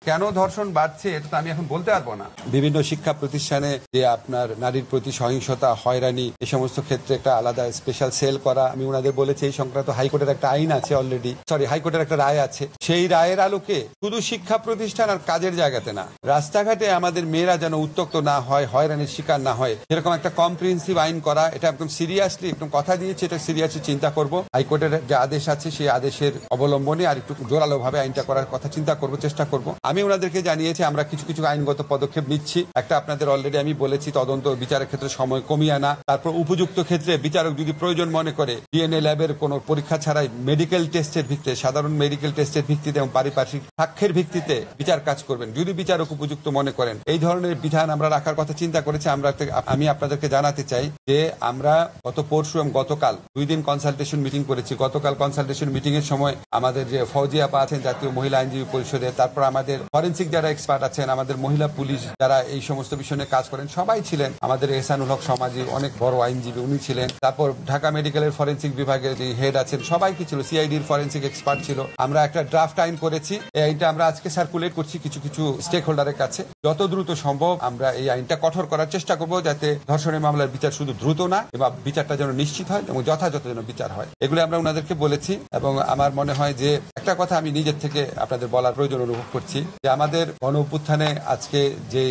কেন ধর্ষণ বাড়ছে এটা তো আমি এখন বলতে পারবো না। বিভিন্ন শিক্ষা প্রতিষ্ঠানে যে আপনার নারীর প্রতি সহিংসতা, হয়রানি, এই সমস্ত ক্ষেত্রে একটা আলাদা স্পেশাল সেল করা, আমি ওনাদের বলেছি এই সংক্রান্ত হাইকোর্টের একটা আইন আছে অলরেডি, হাইকোর্টের একটা রায় আছে। সেই রায়ের আলোকে শুধু শিক্ষা প্রতিষ্ঠান আর কাজের জায়গাতে না, রাস্তাঘাটে আমাদের মেয়েরা যেন উত্ত্যক্ত না হয়, হয়রানির শিকার না হয়, সেরকম একটা কম্প্রিহেন্সিভ আইন করা। এটা একদম সিরিয়াসলি, একদম কথা দিয়েছে, এটা সিরিয়াসলি চিন্তা করব। হাইকোর্টের যে আদেশ আছে সেই আদেশের অবলম্বনে আর একটু জোরালো ভাবে আইনটা করার কথা চিন্তা করব, চেষ্টা করব। আমি ওনাদেরকে জানিয়েছি আমরা কিছু কিছু আইনগত পদক্ষেপ নিচ্ছি। একটা আপনাদের অলরেডি আমি বলেছি, তদন্ত বিচারের ক্ষেত্রে সময় কমিয়ে আনা, তারপর উপযুক্ত ক্ষেত্রে বিচারক যদি প্রয়োজন মনে করে ডিএনএ ল্যাবের কোন পরীক্ষা ছাড়াই মেডিকেল টেস্টের ভিত্তিতে, সাধারণ মেডিকেল টেস্টের ভিত্তিতে এবং পারিপার্শ্বিক সাক্ষ্যের ভিত্তিতে বিচার কাজ করবেন যদি বিচারক উপযুক্ত মনে করেন। এই ধরনের বিধান আমরা রাখার কথা চিন্তা করেছি। আমি আপনাদেরকে জানাতে চাই যে আমরা গত পরশু এবং গতকাল 2 দিন কনসালটেশন মিটিং করেছি। গতকাল কনসালটেশন মিটিং এর সময় আমাদের যে ফৌজি আপা আছেন জাতীয় মহিলা আইনজীবী পরিষদের, তারপর আমাদের ফরেন্সিক যারা এক্সপার্ট আছেন, আমাদের মহিলা পুলিশ যারা এই সমস্ত বিষয় নিয়ে কাজ করেন, সবাই ছিলেন। আমাদের এহসানুল হক সমাজী অনেক বড় আইনজীবী, উনি ছিলেন। তারপর ঢাকা মেডিকেলের ফরেন্সিক বিভাগের যে হেড আছেন, সবাই কি ছিল, সিআইডির ফরেন্সিক এক্সপার্ট ছিল। আমরা একটা ড্রাফট আইন করেছি। এই আইনটা আমরা আজকে সার্কুলেট করছি কিছু কিছু স্টেক হোল্ডারের কাছে। যত দ্রুত সম্ভব আমরা এই আইনটা কঠোর করার চেষ্টা করব, যাতে ধর্ষণের মামলার বিচার শুধু দ্রুত না, এবং বিচারটা যেন নিশ্চিত হয় এবং যথাযথ যেন বিচার হয়। এগুলো আমরা ওনাদেরকে বলেছি। এবং আমার মনে হয় যে একটা কথা আমি নিজের থেকে আপনাদের বলার প্রয়োজন অনুভব করছি, যে আমাদের গণ অভ্যুত্থানে আজকে যে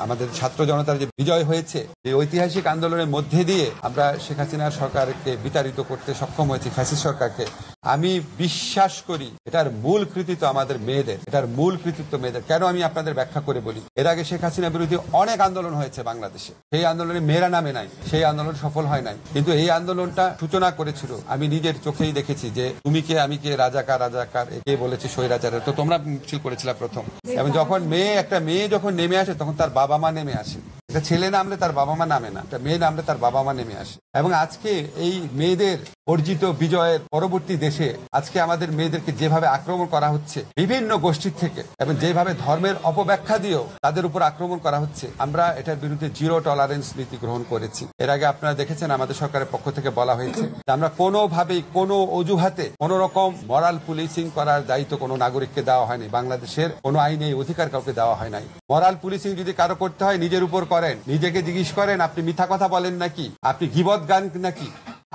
আমাদের ছাত্র জনতার যে বিজয় হয়েছে, এই ঐতিহাসিক আন্দোলনের মধ্যে দিয়ে আমরা শেখ হাসিনার সরকারকে বিতাড়িত করতে সক্ষম হয়েছি, ফ্যাসিস্ট সরকারকে। আমি বিশ্বাস করি এটার মূল কৃতিত্ব আমাদের মেয়েদের, এটার মূল কৃতিত্ব মেয়েদের। কেন আমি আপনাদের ব্যাখ্যা করে বলি। এর আগে শেখ হাসিনা বিরোধী অনেক আন্দোলন হয়েছে বাংলাদেশে, সেই আন্দোলনে মেয়েরা নামে নাই, সেই আন্দোলন সফল হয় নাই। কিন্তু এই আন্দোলনটা সূচনা করেছিল, আমি নিজের চোখেই দেখেছি, যে তুমি কে আমি কে, রাজাকার রাজাকার, একে বলেছে স্বৈরাচারের। তো তোমরা মিছিল করেছিল প্রথম। এবং যখন একটা মেয়ে যখন নেমে আসে, তখন তার বাবা মা নেমে আসে। একটা ছেলে নামলে তার বাবা মা নামে না, একটা মেয়ে নামলে তার বাবা মা নেমে আসে। এবং আজকে এই মেয়েদের অর্জিত বিজয়ের পরবর্তী দেশে আজকে আমাদের মেয়েদেরকে যেভাবে আক্রমণ করা হচ্ছে বিভিন্ন গোষ্ঠীর থেকে, এবং যেভাবে ধর্মের অপব্যাখ্যা দিয়েও তাদের উপর আক্রমণ করা হচ্ছে, আমরা এটার বিরুদ্ধে জিরো টলারেন্স নীতি গ্রহণ করেছি। এর আগে আপনারা দেখেছেন আমাদের সরকারের পক্ষ থেকে বলা হয়েছে যে আমরা কোনোভাবেই কোনো অজুহাতে কোন রকম মরাল পুলিশিং করার দায়িত্ব কোনো নাগরিককে দেওয়া হয়নি। বাংলাদেশের কোনো আইনে এই অধিকার কাউকে দেওয়া হয় নাই। মরাল পুলিশিং যদি কারো করতে হয় নিজের উপর করেন, নিজেকে জিজ্ঞেস করেন আপনি মিথ্যা কথা বলেন নাকি, আপনি গীবত গান নাকি,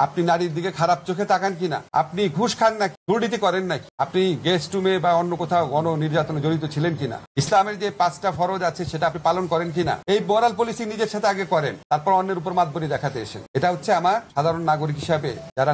আপনি নারীর দিকে খারাপ চোখে তাকান কিনা, আপনি ঘুষ খান নাকি, দুর্নীতি করেন নাকি, আপনি গেস্ট রুমে বা অন্য কোথাও গণ নির্যাতনে জড়িত ছিলেন কিনা, ইসলামের যে 5টা ফরজ আছে সেটা আপনি পালন করেন কিনা। এই মোরাল পলিসি নিজের সাথে আগে করেন, তারপর অন্যের উপর মাতবরি দেখাতে এসেন। এটা হচ্ছে আমার সাধারণ নাগরিক হিসাবে যারা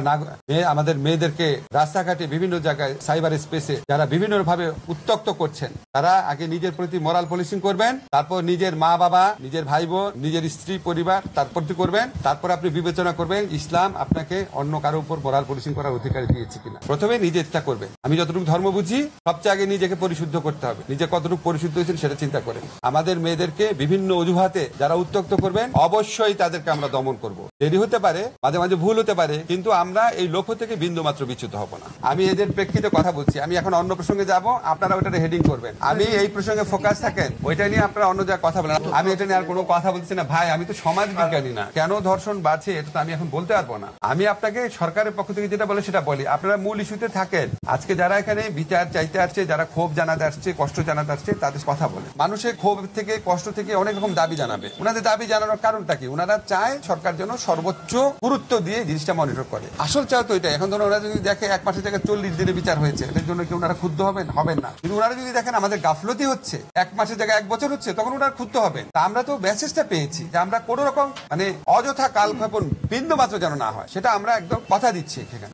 আমাদের মেয়েদেরকে রাস্তাঘাটে বিভিন্ন জায়গায় সাইবার স্পেসে যারা বিভিন্ন ভাবে উত্ত্যক্ত করছেন, তারা আগে নিজের প্রতি মোরাল পলিসিং করবেন, তারপর নিজের মা বাবা, নিজের ভাই বোন, নিজের স্ত্রী পরিবার তার প্রতি করবেন, তারপর আপনি বিবেচনা করবেন ইসলাম আপনাকে অন্য কারো উপর মোরাল পলিসিং করার অধিকার দিয়েছে কিনা। প্রথমে নিজেরটা করবেন। আমি যতটুকু ধর্ম বুঝি, সবচেয়ে আগে নিজেকে পরিশুদ্ধ করতে হবে। নিজে কতটুকু পরিশুদ্ধ হয়েছেন সেটা চিন্তা করেন। আমাদের মেয়েদেরকে বিভিন্ন অজুহাতে যারা উত্ত্যক্ত করবেন, অবশ্যই তাদেরকে আমরা দমন করব। দেরি হতে পারে, মাঝে মাঝে ভুল হতে পারে, কিন্তু আমরা এই লক্ষ্য থেকে বিন্দু মাত্র বিচ্যুত হব না। আমি এদের প্রেক্ষিতে কথা বলছি। আমি এখন অন্য প্রসঙ্গে যাব, আপনারা ওইটা হেডিং করবেন। আমি এই প্রসঙ্গে ফোকাস থাকেন, ওইটা নিয়ে আপনারা অন্য জায়গায় কথা বলেন। আমি এটা নিয়ে আর কোনো কথা বলছি না। ভাই, আমি তো সমাজ বিজ্ঞানী না। কেন ধর্ষণ বাড়ছে এটা তো আমি এখন বলতে পারবো না। আমি আপনাকে সরকারের পক্ষ থেকে যেটা বলে সেটা বলি। আপনারা মূল ইস্যুতে থাকেন। আজকে যারা এখানে বিচার চাইতে আসছে, যারা ক্ষোভ জানাতে আসছে, কষ্ট জানাতে আসছে, তাদের কথা বলে। মানুষের ক্ষোভ থেকে, কষ্ট থেকে অনেক রকম দাবি জানাবে। ওনাদের দাবি জানানোর কারণটা কি? ওনারা চায় সরকার যেন সর্বোচ্চ গুরুত্ব দিয়ে জিনিসটা মনিটর করে। আসল চাও তো এটা। এখন ধরুন ওরা যদি দেখে 1 মাসের জায়গায় 40 দিনে বিচার হয়েছে, এটার জন্য কি ওনারা ক্ষুব্ধ হবেন? হবেন না। কিন্তু ওনারা যদি দেখেন আমাদের গাফলতি হচ্ছে, 1 মাসের জায়গায় 1 বছর হচ্ছে, তখন ওনারা ক্ষুব্ধ হবেন। তা আমরা তো মেসেজটা পেয়েছি যে আমরা কোন রকম অযথা কালক্ষেপণ বিন্দু মাত্র যেন না হয়, সেটা আমরা একদম কথা দিচ্ছি এখানে।